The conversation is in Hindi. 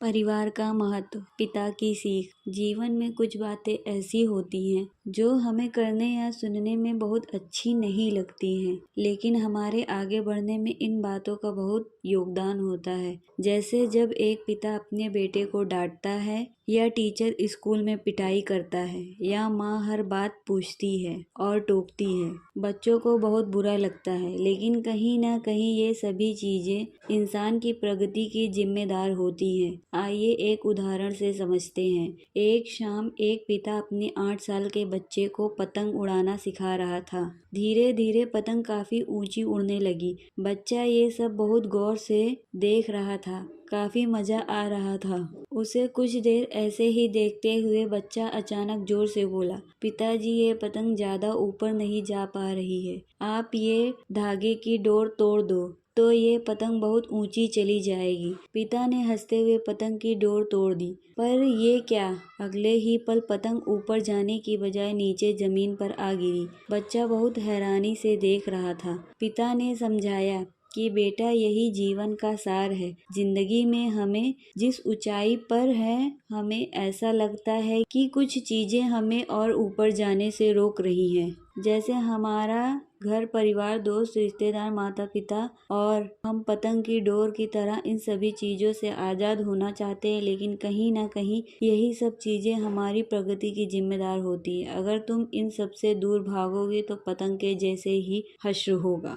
परिवार का महत्व, पिता की सीख। जीवन में कुछ बातें ऐसी होती हैं जो हमें करने या सुनने में बहुत अच्छी नहीं लगती हैं, लेकिन हमारे आगे बढ़ने में इन बातों का बहुत योगदान होता है। जैसे जब एक पिता अपने बेटे को डांटता है, या टीचर स्कूल में पिटाई करता है, या माँ हर बात पूछती है और टोकती है। बच्चों को बहुत बुरा लगता है, लेकिन कहीं ना कहीं ये सभी चीजें इंसान की प्रगति की जिम्मेदार होती हैं। आइए एक उदाहरण से समझते हैं। एक शाम एक पिता अपने 8 साल के बच्चे को पतंग उड़ाना सिखा रहा था। धीरे धीरे पतंग काफी ऊंची उड़ने लगी। बच्चा ये सब बहुत गौर से देख रहा था। काफी मजा आ रहा था उसे। कुछ देर ऐसे ही देखते हुए बच्चा अचानक जोर से बोला, पिताजी ये पतंग ज्यादा ऊपर नहीं जा पा रही है, आप ये धागे की डोर तोड़ दो तो ये पतंग बहुत ऊंची चली जाएगी। पिता ने हंसते हुए पतंग की डोर तोड़ दी, पर ये क्या, अगले ही पल पतंग ऊपर जाने की बजाय नीचे जमीन पर आ गिरी। बच्चा बहुत हैरानी से देख रहा था। पिता ने समझाया कि बेटा यही जीवन का सार है। जिंदगी में हमें जिस ऊंचाई पर है, हमें ऐसा लगता है कि कुछ चीजें हमें और ऊपर जाने से रोक रही हैं। जैसे हमारा घर, परिवार, दोस्त, रिश्तेदार, माता पिता, और हम पतंग की डोर की तरह इन सभी चीजों से आजाद होना चाहते हैं, लेकिन कहीं ना कहीं यही सब चीजें हमारी प्रगति की जिम्मेदार होती है। अगर तुम इन सब से दूर भागोगे तो पतंग के जैसे ही हश्र होगा।